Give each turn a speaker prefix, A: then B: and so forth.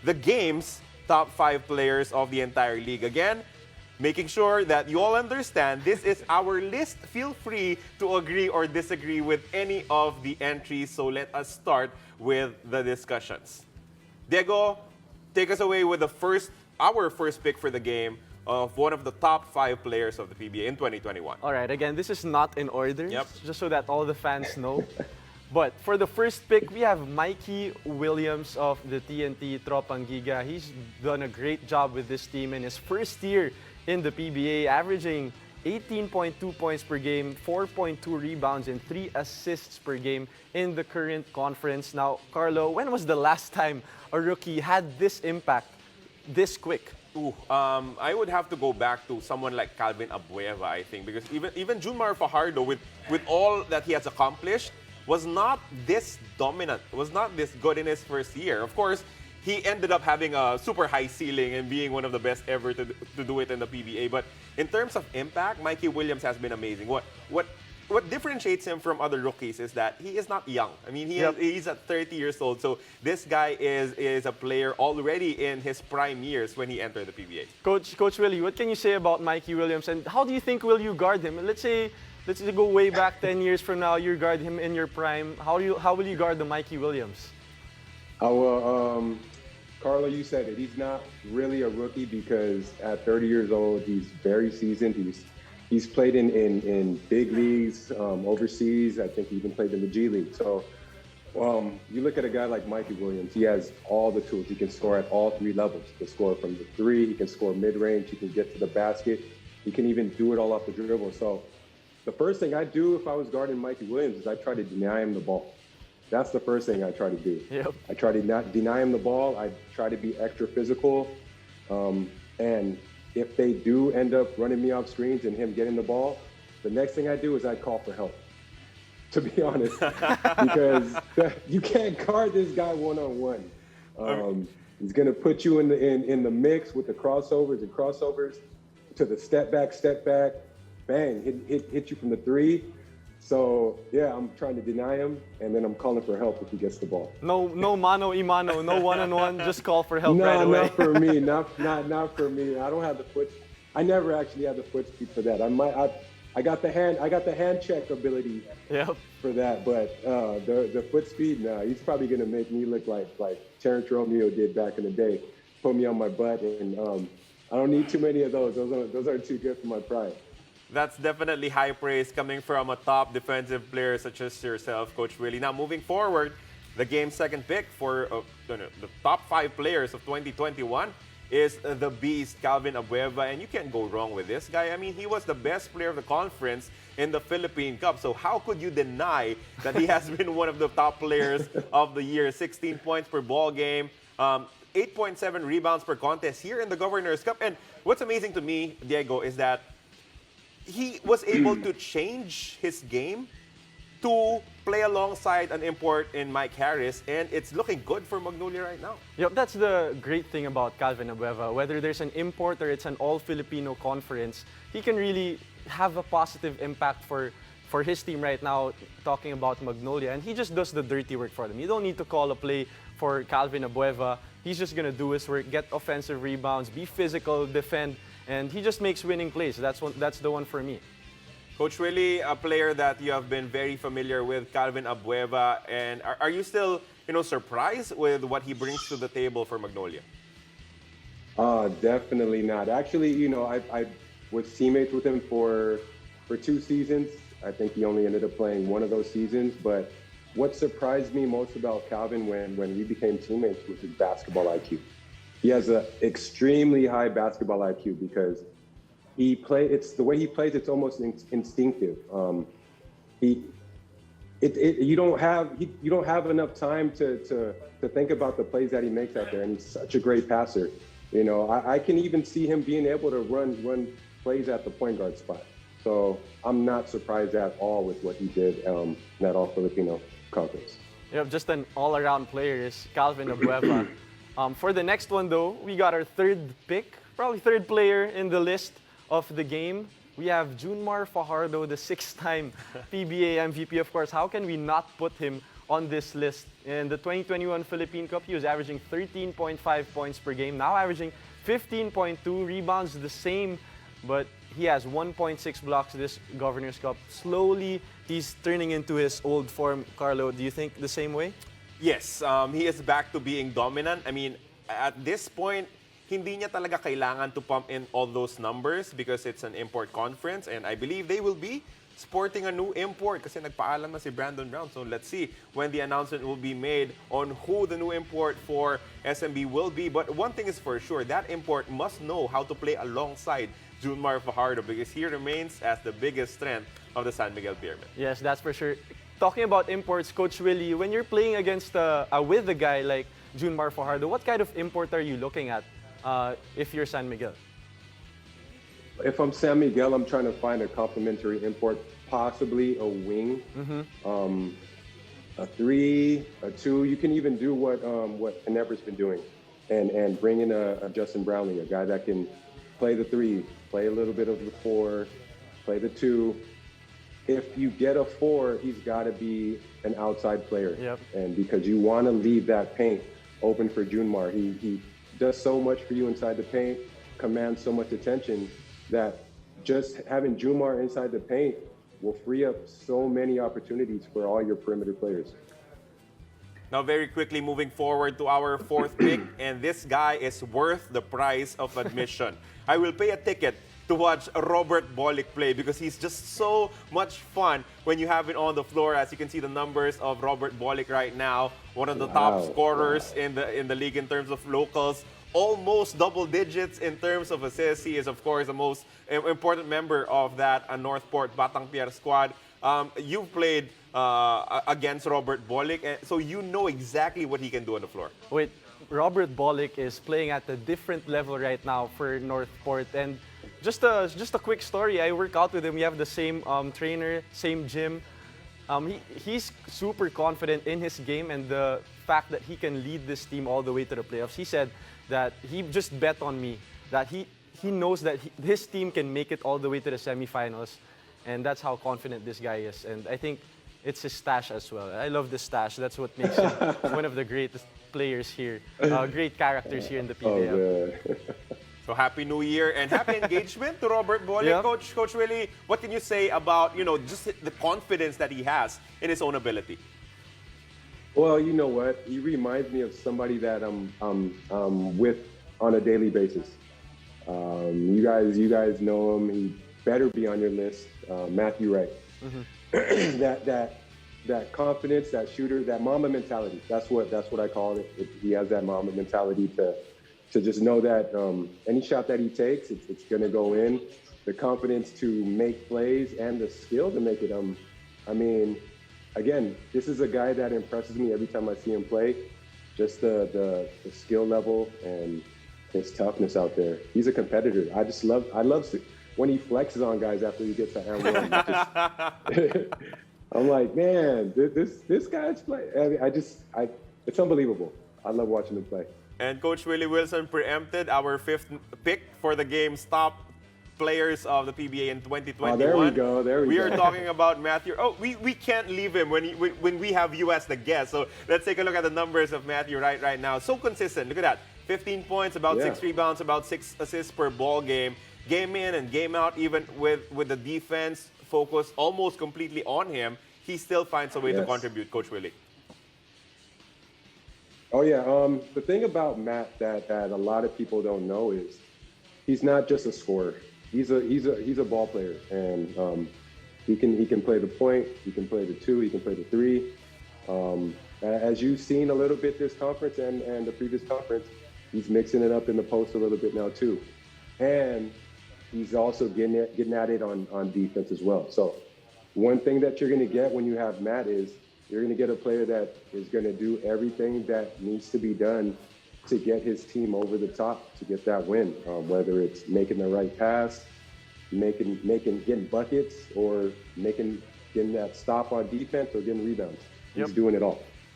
A: the game's top 5 players of the entire league. Again, making sure that you all understand this is our list. Feel free to agree or disagree with any of the entries. So let us start with the discussions. Diego, take us away with our first pick for the game of one of the top 5 players of the PBA in 2021.
B: All right, again, this is not in order,
A: Yep.
B: just so that all the fans know. But for the first pick, we have Mikey Williams of the TNT Tropang Giga. He's done a great job with this team in his first year in the PBA, averaging 18.2 points per game, 4.2 rebounds, and 3 assists per game in the current conference. Now, Carlo, when was the last time a rookie had this impact this quick?
A: I would have to go back to someone like Calvin Abueva, I think, because even Junmar Fajardo, with all that he has accomplished, was not this dominant, was not this good in his first year. Of course, he ended up having a super high ceiling and being one of the best ever to do it in the PBA. But in terms of impact, Mikey Williams has been amazing. What differentiates him from other rookies is that he is not young. I mean, he's at 30 years old. So this guy is a player already in his prime years when he entered the PBA.
B: Coach Willie, what can you say about Mikey Williams, and how do you think will you guard him? Let's say go way back 10 years from now, you guard him in your prime. How will you guard the Mikey Williams?
C: Carlo, you said it. He's not really a rookie because at 30 years old, he's very seasoned. He's played in big leagues overseas. I think he even played in the G League. So you look at a guy like Mikey Williams, he has all the tools. He can score at all 3 levels. He can score from the 3, he can score mid-range, he can get to the basket. He can even do it all off the dribble. So the first thing I'd do if I was guarding Mikey Williams is I'd try to deny him the ball. That's the first thing I try to do.
B: Yep.
C: I try to not deny him the ball. I try to be extra physical. And if they do end up running me off screens and him getting the ball, the next thing I do is I call for help, to be honest, because you can't guard this guy one-on-one. He's going to put you in the mix with the crossovers to the step back, bang, hit you from the 3. So, yeah, I'm trying to deny him, and then I'm calling for help if he gets the ball.
B: No mano y mano, no one-on-one, just call for help right away.
C: Not for me, not for me. I don't have the foot. I never actually had the foot speed for that. I got the hand check ability for that, but the foot speed, he's probably gonna make me look like Terrence Romeo did back in the day, put me on my butt, and I don't need too many of those. Those aren't too good for my pride.
A: That's definitely high praise coming from a top defensive player such as yourself, Coach Willie. Now, moving forward, the game's second pick for the top 5 players of 2021 is the beast, Calvin Abueva. And you can't go wrong with this guy. I mean, he was the best player of the conference in the Philippine Cup. So how could you deny that he has been one of the top players of the year? 16 points per ball game, 8.7 rebounds per contest here in the Governor's Cup. And what's amazing to me, Diego, is that he was able to change his game to play alongside an import in Mike Harris, and it's looking good for Magnolia right now.
B: Yep, that's the great thing about Calvin Abueva. Whether there's an import or it's an all-Filipino conference, he can really have a positive impact for his team right now, talking about Magnolia, and he just does the dirty work for them. You don't need to call a play for Calvin Abueva. He's just going to do his work, get offensive rebounds, be physical, defend, and he just makes winning plays. That's the one for me.
A: Coach Willie, a player that you have been very familiar with, Calvin Abueva, and are you still surprised with what he brings to the table for Magnolia?
C: Definitely not. Actually, I was teammates with him for 2 seasons. I think he only ended up playing one of those seasons. But what surprised me most about Calvin when we became teammates was his basketball IQ. He has an extremely high basketball IQ because it's the way he plays. It's almost instinctive. You don't have enough time to think about the plays that he makes out there, and he's such a great passer. I can even see him being able to run plays at the point guard spot. So I'm not surprised at all with what he did in that All-Filipino conference.
B: Just an all-around player is Calvin Abueva. For the next one, though, we got our third pick, probably third player in the list of the game. We have Junmar Fajardo, the 6-time PBA MVP. Of course, how can we not put him on this list. In the 2021 Philippine Cup, he was averaging 13.5 points per game, now averaging 15.2 rebounds, the same, but he has 1.6 blocks this Governor's Cup. Slowly, he's turning into his old form. Carlo, do you think the same way?
A: Yes, he is back to being dominant. I mean, at this point, hindi niya talaga kailangan to pump in all those numbers because it's an import conference, and I believe they will be sporting a new import kasi nagpaalam na si Brandon Brown. So let's see when the announcement will be made on who the new import for SMB will be. But one thing is for sure, that import must know how to play alongside Junmar Fajardo because he remains as the biggest strength of the San Miguel Pyramid.
B: Yes, that's for sure. Talking about imports, Coach Willie, when you're playing against with a guy like Junmar Fajardo, what kind of import are you looking at if you're San Miguel?
C: If I'm San Miguel, I'm trying to find a complementary import, possibly a wing, a 3, a 2. You can even do what Ginebra's been doing, and bring in a Justin Brownlee, a guy that can play the 3, play a little bit of the 4, play the 2. If you get a 4, he's got to be an outside player, and because you want to leave that paint open for Junmar. He does so much for you inside the paint, commands so much attention, that just having Junmar inside the paint will free up so many opportunities for all your perimeter players.
A: Now, very quickly moving forward to our 4th pick, and this guy is worth the price of admission. I will pay a ticket to watch Robert Bolick play because he's just so much fun when you have it on the floor. As you can see, the numbers of Robert Bolick right now, one of the top scorers in the league in terms of locals. Almost double digits in terms of assists. He is, of course, the most important member of that Northport Batang Pier squad. You've played against Robert Bolick, so you know exactly what he can do on the floor.
B: Wait, Robert Bolick is playing at a different level right now for Northport. And just a quick story, I work out with him. We have the same trainer, same gym. He's super confident in his game and the fact that he can lead this team all the way to the playoffs. He said that he just bet on me, that he knows that his team can make it all the way to the semifinals, and that's how confident this guy is. And I think it's his stash as well. I love the stash. That's what makes him one of the greatest players here, great characters here in the PBA.
A: So happy New Year and happy engagement to Robert Bolick. Coach Willie, what can you say about just the confidence that he has in his own ability?
C: Well, you know what? He reminds me of somebody that I'm with on a daily basis. You guys know him. He better be on your list. Matthew Wright. That confidence, that shooter, that Mamba mentality. That's what I call it. He has that Mamba mentality to just know that any shot that he takes, it's gonna go in. The confidence to make plays and the skill to make it. I mean, again, this is a guy that impresses me every time I see him play. Just the skill level and his toughness out there. He's a competitor. I love when he flexes on guys after he gets an and one. I'm like, man, this guy's play. I mean, it's unbelievable. I love watching him play.
A: And Coach Willie Wilson preempted our 5th pick for the game's top players of the PBA in 2021.
C: Oh, there we go.
A: We are talking about Matthew. Oh, we can't leave him when we have you as the guest. So let's take a look at the numbers of Matthew right now. So consistent. Look at that. 15 points, about 6 rebounds, about 6 assists per ball game. Game in and game out, even with the defense focused almost completely on him, he still finds a way to contribute, Coach Willie.
C: Oh yeah, the thing about Matt that a lot of people don't know is he's not just a scorer. He's a ball player, and he can play the point, he can play the 2, he can play the 3. As you've seen a little bit this conference and the previous conference, he's mixing it up in the post a little bit now too, and he's also getting at it on defense as well. So one thing that you're going to get when you have Matt is you're going to get a player that is going to do everything that needs to be done to get his team over the top, to get that win, whether it's making the right pass, getting buckets, or getting that stop on defense, or getting rebounds. He's doing it all.